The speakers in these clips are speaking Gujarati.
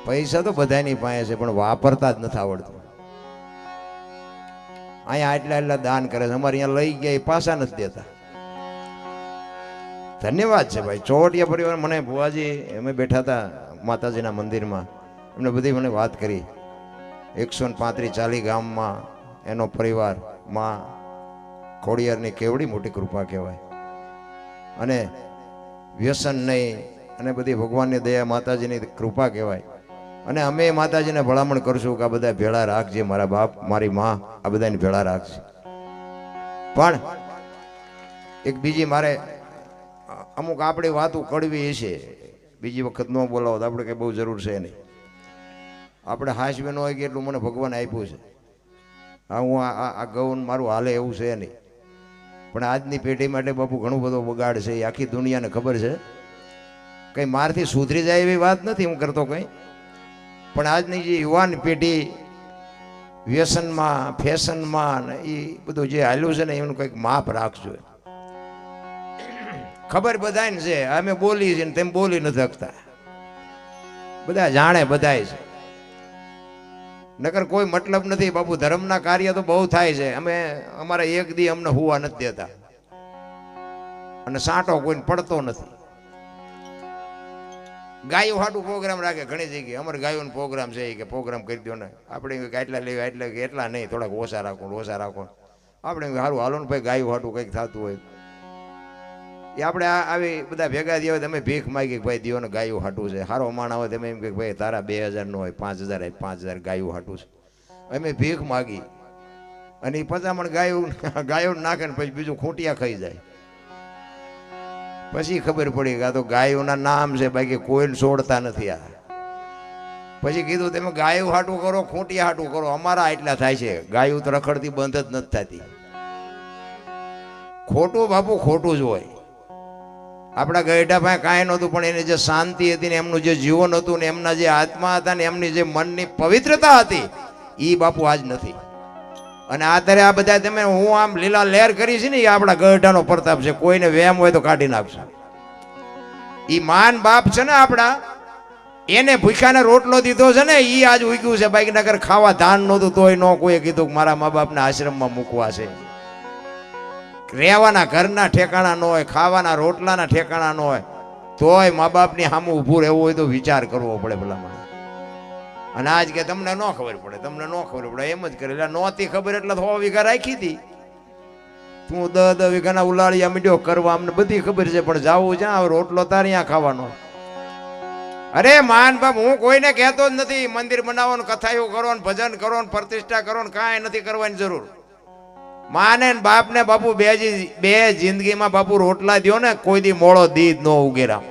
પૈસા તો બધાની પાસે છે પણ વાપરતા જ નથી આવડતું. અહીંયા એટલા એટલા દાન કરે છે, અમારે અહીંયા લઈ ગયા એ પાછા નથી દેતા. ધન્યવાદ છે ભાઈ. ચોવટિયા પરિવાર મને ભુવાજી અમે બેઠા હતા માતાજીના મંદિરમાં, એમને બધી મને વાત કરી. 135-40 ગામમાં એનો પરિવાર માં ખોડિયારની કેવડી મોટી કૃપા કહેવાય. અને વ્યસન નહીં અને બધી ભગવાનની દયા માતાજીની કૃપા કહેવાય. અને અમે માતાજીને ભલામણ કરશું કે આ બધા ભેળા રાખજે, મારા બાપ મારી માં આ બધાને ભેળા રાખજે. પણ એક બીજી મારે અમુક આપણી વાતો કડવી છે, બીજી વખત ન બોલાવો તો આપણે કંઈ બહુ જરૂર છે નહીં. આપણે હાસવે ન હોય કે એટલું મને ભગવાન આપ્યું છે. હા, હું આ ગૌન મારું હાલે એવું છે નહીં. પણ આજની પેઢી માટે બાપુ ઘણું બધો બગાડ છે, એ આખી દુનિયાને ખબર છે. કંઈ મારથી સુધરી જાય એવી વાત નથી હું કરતો કંઈ, પણ આજની જે યુવાન પેઢી વ્યસનમાં ફેશનમાં એ બધું જે હાલ્યું છે ને એનું કંઈક માપ રાખજો. ખબર બધાને છે, અમે બોલી છે ને તેમ બોલી નથી શકતા, બધા જાણે બધાય છે. નકર કોઈ મતલબ નથી બાપુ. ધર્મના કાર્ય તો બહુ થાય છે. અમે અમારા એક દી અમને હુવા નથી દેતા અને સાંટો કોઈને પડતો નથી. ગાયો હાટું પ્રોગ્રામ રાખે ઘણી જગ્યાએ. અમારે ગાયોનો પ્રોગ્રામ છે કે પ્રોગ્રામ કરી દો ને. આપણે એટલા લેવા એટલે એટલા નહીં, થોડાક ઓછા રાખો. આપણે સારું હાલો ને ભાઈ, ગાયો હાટું કંઈક થતું હોય એ આપણે આવી બધા ભેગા થયા હોય. તમે ભીખ માગી કે ભાઈ દિયો ને ગાયું હાટું છે. સારો માણા હોય તમે એમ કે ભાઈ તારા 2000 નો હોય 5000 5000 ગાયું હાટું છે. અમે ભીખ માગી અને એ 50 ગાયો નાખે ને પછી બીજું ખૂંટિયા ખાઈ જાય. પછી ખબર પડી કે આ તો ગાયોના નામ છે, બાકી કોઈને છોડતા નથી. આ પછી કીધું તમે ગાયું હાટું કરો, ખૂંટિયા હાટું કરો. અમારા એટલા થાય છે, ગાયું તો રખડતી બંધ જ નથી થતી. ખોટું બાપુ ખોટું જ હોય. આપણા ગઈઢા પાસે કાંઈ નહોતું, પણ એની જે શાંતિ હતી ને એમનું જે જીવન હતું ને એમના જે આત્મા હતા ને એમની જે મનની પવિત્રતા હતી એ બાપુ આજ નથી. અને અત્યારે આ બધા તમે હું આમ લીલા લહેર કરી છે ને એ આપણા ગઈઢાનો પ્રતાપ છે. કોઈને વેમ હોય તો કાઢી નાખશે. એ માન બાપ છે ને આપણા, એને ભૂખ્યાને રોટલો દીધો છે ને એ આજ ઉગ્યું છે. બાકી નગર ખાવા ધાન નહોતું તોય ન કોઈ કીધું કે મારા મા બાપને આશ્રમમાં મૂકવા છે. રહેવાના ઘરના ઠેકાણા ન હોય, ખાવાના રોટલાના ઠેકાણા ન હોય, તોય મા બાપની સામે ઊભું રહેવું હોય તો વિચાર કરવો પડે ભલામણ. અને આજ કે તમને ન ખબર પડે, તમને ન ખબર પડે એમ જ કરે. એટલે નહોતી ખબર એટલે 100 વીઘા રાખી હતી. તું 10 વીઘાના ઉલાળિયા મીડ્યો કરવા, અમને બધી ખબર છે. પણ જાવું જ્યાં રોટલો તારે ત્યાં ખાવાનો. અરે માન બાપ, હું કોઈને કહેતો જ નથી મંદિર બનાવો ને કથાઓ કરો ને ભજન કરો ને પ્રતિષ્ઠા કરો ને કાંઈ નથી કરવાની જરૂર. માને ને બાપને બાપુ બે જિંદગીમાં બાપુ રોટલા દ્યો ને કોઈ દી મોળો દીધ નો ઉગેરા.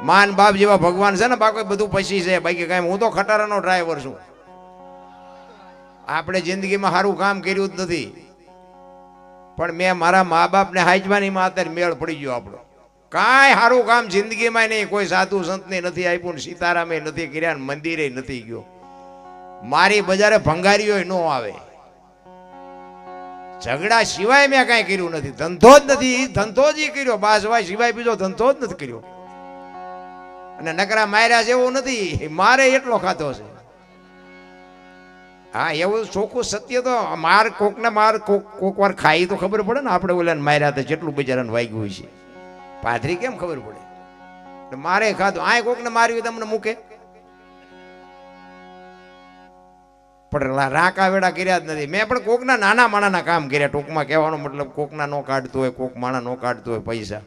માન બાપ જેવા ભગવાન છે ને બાકી બધું પછી છે. બાકી કાંઈ હું તો ખટારાનો ડ્રાઈવર છું. આપણે જિંદગીમાં સારું કામ કર્યું જ નથી, પણ મેં મારા મા બાપને હાચવાની માં અત્યારે મેળ પડી ગયો આપણો. કાંઈ સારું કામ જિંદગીમાં નહીં, કોઈ સાધુ સંતને નથી આપ્યું ને સીતારામે નથી કર્યા ને મંદિરે નથી ગયો. મારી બજારે ભંગારીઓ ન આવે. ઝઘડા સિવાય મેં કાંઈ કર્યું નથી. ધંધો જ નથી, ધંધો જ કર્યો બાસવાય સિવાય બીજો ધંધો જ નથી કર્યો. અને નકરા માર્યા છે એવું નથી, મારે એટલો ખાતો છે. હા, એવું ચોખ્ખું સત્ય તો માર કોકને માર કોક વાર ખાઈ તો ખબર પડે ને. આપણે ઓલાને માર્યા તો જેટલું બિચારાને વાગ્યું હોય છે, પાથરી કેમ ખબર પડે. મારે ખાધું. આ કોકને માર્યું તમને મૂકે, પણ રાકા વેડા કર્યા જ નથી. મેં પણ કોકના નાના માણાના કામ કર્યા. ટૂંકમાં કહેવાનો મતલબ કોકના નો કાઢતું હોય, કોક માણા નો કાઢતું હોય પૈસા.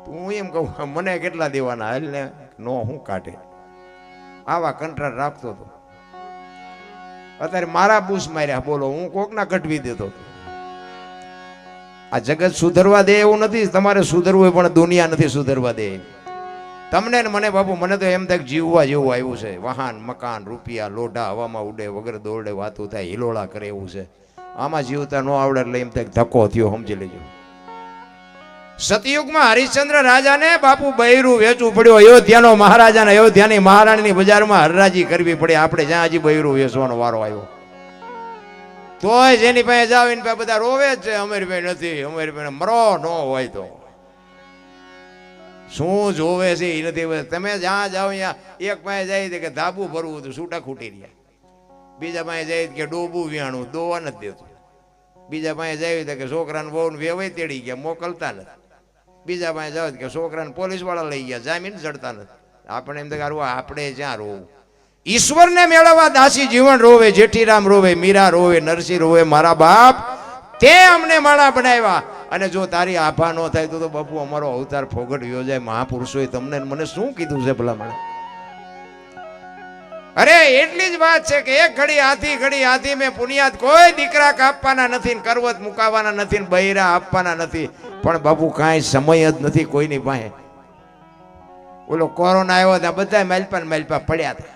હું એમ કહું મને કેટલા દેવાના એટલે નો હું કાઢે. આવા કંટ્રાટ રાખતો હતો. અત્યારે મારા બૂસ માર્યા બોલો, હું કોકના કટવી દેતો. આ જગત સુધરવા દે એવું નથી. તમારે સુધરવું પણ દુનિયા નથી સુધરવા દે. તમને ને મને બાપુ, મને તો એમ થાય જીવવા જેવું આવ્યું છે. વાહન મકાન રૂપિયા લોઢા હવામાં ઉડે, વગર દોડે વાતું થાય, હિલોળા કરે એવું છે. આમાં જીવતા ન આવડે એટલે એમ થાય ધક્કો થયો, સમજી લેજો. સતયુગમાં હરિશ્ચંદ્ર રાજાને બાપુ બૈરું વેચવું પડ્યું. અયોધ્યાનો મહારાજાને અયોધ્યાની મહારાણીની બજારમાં હરરાજી કરવી પડે. આપણે જ્યાં હજી બૈરું વેચવાનો વારો આવ્યો તોય જેની પાસે જાવ એની પાસે બધા રોવે જ છે. અમારી પાસે નથી, અમારી પાસે મરો ન હોય તો શું જોવે છે એ નથી. તમે જ્યાં જાઓ ત્યાં એક પાસે જાય કે ધાબુ ભરવું હતું, છૂટા ખૂટી રહ્યા. બીજા પાસે જાય કે ડોબું વ્યાણું, દોવા નથી દેતું. બીજા પાસે જાય કે છોકરાને બહુ વેવાય તેડી ગયા, મોકલતા નથી. બીજા પાસે જાવ કે છોકરાને પોલીસ વાળા લઈ ગયા, જામીન ચડતા નથી. આપણે એમ તો આપણે જ્યાં રોવું. ઈશ્વરને મેળવવા દાસી જીવન રોવે, જેઠીરામ રોવે, મીરા રોવે, નરસિંહ રોવે, મારા બાપ તે અમને માળા બનાવ્યા. અને જો તારી આભા ન થાય તો બાપુ અમારો અવતાર ફોગટ યોજાય. મહાપુરુષોએ તમને મને શું કીધું છે ભલા મને? અરે એટલી જ વાત છે કે એક ઘડી હાથી મેં પુનિયાત કોઈ દીકરા કાપવાના નથી, કરવત મુકાવાના નથી, બૈરા આપવાના નથી. પણ બાપુ કાંઈ સમય જ નથી કોઈની પાસે. ઓલો કોરોના આવ્યો ત્યાં બધા માલપા પડ્યા હતા.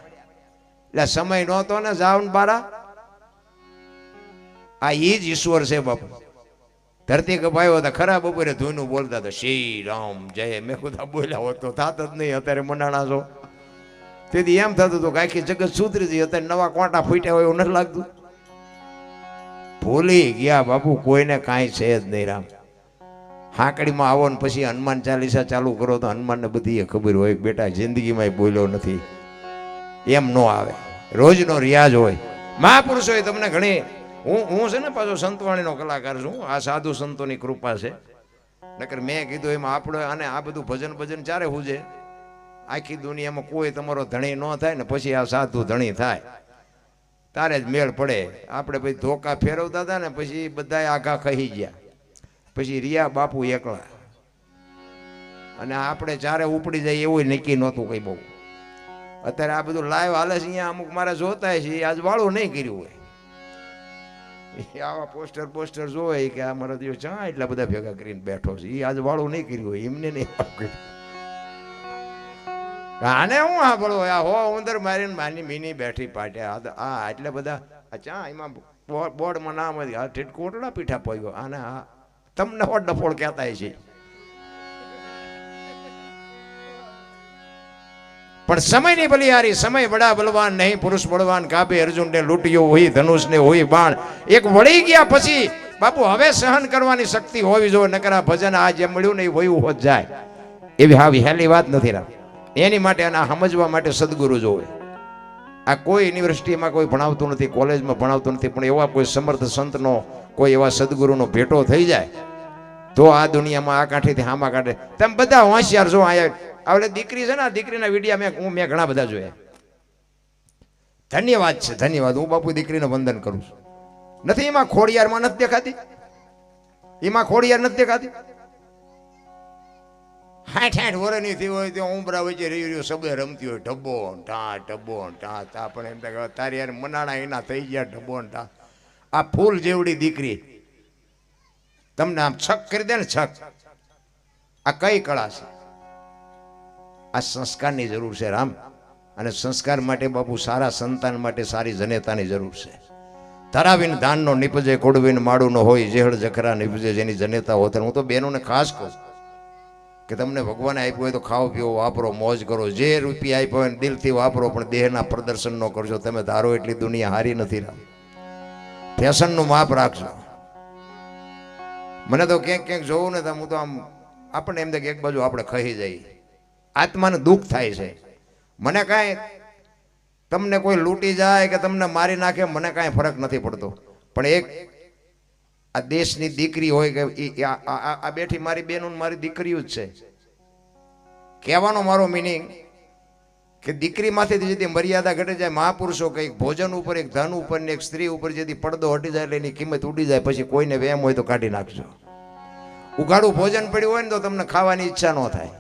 એટલે સમય નહોતો ને જાવ ને બારા. આ એ જ ઈશ્વર છે બાપુ. ધરતી કપાયો હતા ખરા બપોરે ધૂનું બોલતા હતા, શ્રી રામ જય. મેં ખુદા બોલ્યા હોત તો થાત જ નહીં. અત્યારે મનાણા છો તેથી એમ થતું હતું કે આખી જગત સુધરી જઈ. અત્યારે નવા કોટા ફૂટ્યા હોય એવું નથી લાગતું. ભૂલી ગયા બાપુ, કોઈને કાંઈ છે જ નહીં. રામ હાંકડીમાં આવો ને પછી હનુમાન ચાલીસા ચાલુ કરો તો હનુમાનને બધી ખબર હોય બેટા જિંદગીમાં બોલ્યો નથી. એમ ન આવે, રોજનો રિયાઝ હોય. મહાપુરુષોએ તમને ઘણી હું છે ને પાછો સંતવાણીનો કલાકાર છું. આ સાધુ સંતોની કૃપા છે. નકર મેં કીધું એમાં આપણે અને આ બધું ભજન ચારે હું છે. આખી દુનિયામાં કોઈ તમારો ધણી ન થાય ને પછી આ સાધુ ધણી થાય તારે જ મેળ પડે. આપણે પછી ધોકા ફેરવતા હતા ને પછી બધા આઘા કહી ગયા. પછી રિયા બાપુ એકલા અને આપણે ચારે ઉપડી જાય એવું નક્કી નહોતું કઈ બહુ. અત્યારે આ બધું લાઈવ હાલે છે અહીંયા. અમુક મારા જોતા છે આજ વાળું નહીં કર્યું હોય. આવા પોસ્ટર જોવે કે આ મારા દિવસ ચા એટલા બધા ભેગા કરીને બેઠો છે, એ આજ વાળું નહીં કર્યું હોય. એમને નહીં આને હું હા બોલો હો ઉંદર મારીને માની મીની બેઠી પાટ્યા. આ એટલે બધા ચા એમાં બોર્ડમાં નામ હતી કોટડા પીઠા પડ્યો. આને હા તમને હો ડફોળ કહેતા છે. પણ સમયની બલિહારી, સમય બડા બલવાન નહીં, પુરુષ બળવાન. કાબે અર્જુનને લૂંટ્યો હોય, ધનુષને હોય બાણ. એક વળી ગયા પછી બાપુ હવે સહન કરવાની શક્તિ હોવી જોઈએ. નકરા ભજન આ જેમ મળ્યું ને એ વયું હોત જાય એવી હા વિહેલી વાત નથી. રામ એની માટે અને સમજવા માટે સદગુરુ જોવે. આ કોઈ યુનિવર્સિટીમાં કોઈ ભણાવતું નથી, કોલેજમાં ભણાવતું નથી, પણ એવા કોઈ સમર્થ સંતનો કોઈ એવા સદગુરુનો ભેટો થઈ જાય તો આ દુનિયામાં આ કાંઠેથી હામા કાઢે. તમે બધા હોશિયાર છો. અહીંયા આવડે દીકરી છે ને, આ દીકરીના વિડીયા મેં ઘણા બધા જોયા. ધન્યવાદ છે, ધન્યવાદ. હું બાપુ દીકરીને વંદન કરું છું. નથી એમાં ખોડિયારમાં નથી દેખાતી, એમાં ખોડિયાર નથી દેખાતી. 60 વર્ષની થઈ હોય તો ઉંબરા વચ્ચે રહ્યો સબે રમતી હોય ઢબ્બો ઢા પણ એમ થાય તારી યાર મનાણા એના થઈ ગયા ઢબ્બો ઢા. આ ફૂલ જેવડી દીકરી તમને આમ છક કરી દે ને છક. આ કઈ કળા છે? આ સંસ્કારની જરૂર છે રામ. અને સંસ્કાર માટે બાપુ સારા સંતાન માટે સારી જનેતાની જરૂર છે. ધરાવીને ધાનનો નીપજે, કોડવીને માળું ન હોય, જેહળ જખરા નીપજે જેની જનેતા હોત. હું તો બહેનોને ખાસ કહું કે તમને ભગવાને આપ્યું હોય તો ખાઓ પીવો વાપરો, મોજ કરો. જે રૂપિયા આપ્યો હોય દિલથી વાપરો, પણ દેહના પ્રદર્શન ન કરજો. તમે ધારો એટલી દુનિયા હારી નથી. રામ ફેશનનું માપ રાખજો. મને તો ક્યાંક જોવું ને હું તો આમ આપણને એમ થાય કે એક બાજુ આપણે ખહી જઈએ, આત્માને દુઃખ થાય છે. મને કાંઈ તમને કોઈ લૂંટી જાય કે તમને મારી નાખે મને કાંઈ ફરક નથી પડતો. પણ એક આ દેશની દીકરી હોય કે આ બેઠી મારી બહેનો મારી દીકરીઓ જ છે. કહેવાનો મારો મિનિંગ કે દીકરીમાંથી જેથી મર્યાદા ઘટે જાય. મહાપુરુષો કંઈક ભોજન ઉપર, એક ધન ઉપર ને એક સ્ત્રી ઉપર જેથી પડદો હટી જાય એટલે એની કિંમત ઉડી જાય. પછી કોઈને વેમ હોય તો કાઢી નાખજો. ઉઘાડું ભોજન પડ્યું હોય ને તો તમને ખાવાની ઈચ્છા ન થાય.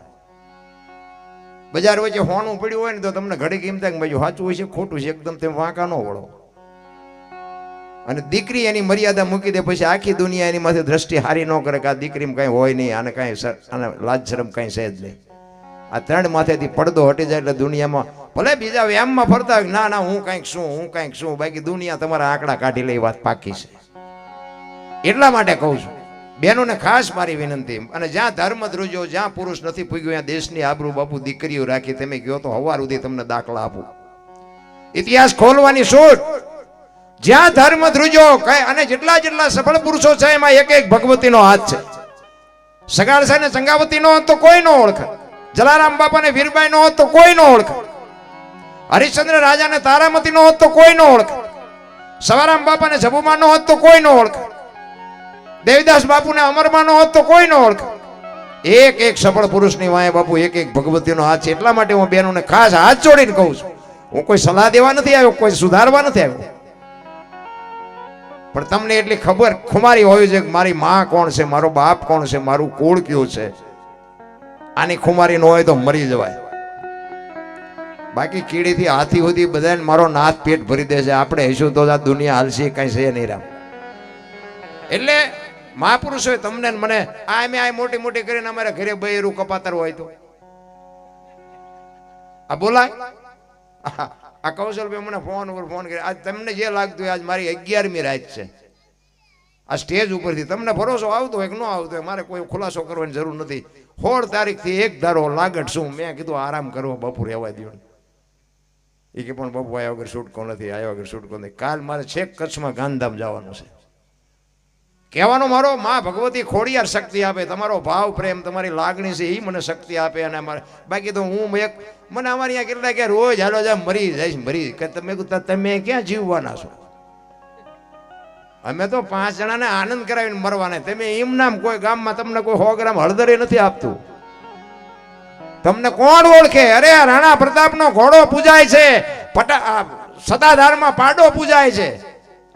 બજાર વચ્ચે હોણું પડ્યું હોય ને તો તમને ઘડી કેમ થાય કે ભાઈ સાચું હોય છે ખોટું છે, એકદમ તેમ વાંકા ન વળો. અને દીકરી એની મર્યાદા મૂકી દે પછી આખી દુનિયા એની માથે દ્રષ્ટિ હારી ન કરે કે આ દીકરીમાં કાંઈ હોય નહીં, આને કાંઈ આને લાજ શરમ કાંઈ છે જ નહીં. આ ત્રણ માથેથી પડદો હટી જાય એટલે દુનિયામાં ભલે બીજા વ્યામમાં ફરતા ના ના હું કાંઈક શું, બાકી દુનિયા તમારા આંકડા કાઢી લે વાત પાકી છે. એટલા માટે કહું છું બહેનોને ખાસ મારી વિનંતી. અને જ્યાં ધર્મ ધ્રુજો, જ્યાં પુરુષ નથી પૂગ્યો ત્યાં દેશની આબરૂ બાપુ દીકરીઓ રાખી. તમે કહો તો હવાર સુધી તમને દાખલા આપું. ઇતિહાસ ખોલવાની છૂટ. જ્યાં ધર્મ ધ્રુજો અને જેટલા સફળ પુરુષો છે એમાં એક ભગવતીનો હાથ છે. સગાળ છે ને સંગાવતીનો તો કોઈ ન ઓળખે. જલારામ બાપાને વીરબાઈ નો હોત તો કોઈ ન ઓળખે, હરિશ્ચંદ્ર રાજાને તારામતી નો હોત તો કોઈ ન ઓળખે, સવારામ બાપાને જબુમાં નો હોત તો કોઈ ન ઓળખે, દેવીદાસ બાપુને અમરમાં નો હોત તો કોઈ ન ઓળખે. એક એક સફળ પુરુષની વાંહે બાપુ એક એક ભગવતીનો હાથ છે. એટલા માટે હું બહેનોને ખાસ હાથ જોડીને કહું છું, હું કોઈ સલાહ દેવા નથી આવ્યો, કોઈ સુધારવા નથી આવ્યો, પણ તમને એટલી ખબર ખુમારી હોવી જોઈએ કે મારી માં કોણ છે, મારો બાપ કોણ છે, મારું કુળ કયું છે. આની ખુમારી ન હોય તો મરી જવાય. બાકી કીડીથી હાથી સુધી બધાને મારો નાથ પેટ ભરી દે છે. આપણે હશું તો આ દુનિયા હાલશે, કઈ છે નહીં રામ. એટલે મહાપુરુષોએ તમને મને આ મોટી મોટી કરીને અમારે ઘરે બૈરું કપાતર હોય તો આ બોલાય. આ કૌશલભાઈ મને ફોન ઉપર ફોન કરે, આજ તમને જે લાગતું હોય, આજ મારી 11મી રાત છે આ સ્ટેજ ઉપરથી. તમને ભરોસો આવતો હોય કે ન આવતો હોય, મારે કોઈ ખુલાસો કરવાની જરૂર નથી. 16 તારીખથી એક ધારો લાગટ શું. મેં કીધું આરામ કરવો, બપોર રહેવા દો. એ કે પણ બપુ આવ્યા વગર છૂટકો નથી, આવ્યા વગર છૂટકો નથી. કાલ મારે છેક કચ્છમાં ગાંધીધામ જવાનું છે. કહેવાનો મારો માં ભગવતી ખોડિયાર શક્તિ આપે, તમારો ભાવ પ્રેમ તમારી લાગણી છે એ મને શક્તિ આપે. અને અમારે બાકી તો હું એક મને અમારી અહીંયા કેટલા કે રોજ હાલો જા મરી જઈશ મરી. કે તમે ક્યાં જીવવાના છો? અમે તો 5 જણાને આનંદ કરાવીને મરવાના. તમે એમ નામ કોઈ ગામમાં તમને કોઈ 100 ગ્રામ હળદરે નથી આપતું. તમને કોણ ઓળખે? અરે રાણા પ્રતાપનો ઘોડો પૂજાય છે, સદાધારમાં પાડો પૂજાય છે,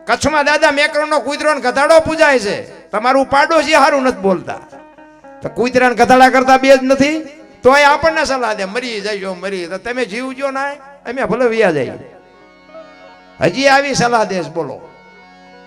કચ્છમાં દાદા મેકરણનો કૂતરો ને ગધાડો પૂજાય છે. તમારું પાડોશી હારું નથી બોલતા તો કૂતરા ને ગધાડા કરતા બે જ નથી? તોય આપણને સલાહ દે મરી જજો મરી. તો તમે જીવજો ના, અમે ભલે વ્યા જઈએ. હજી આવી સલાહ દેશ બોલો.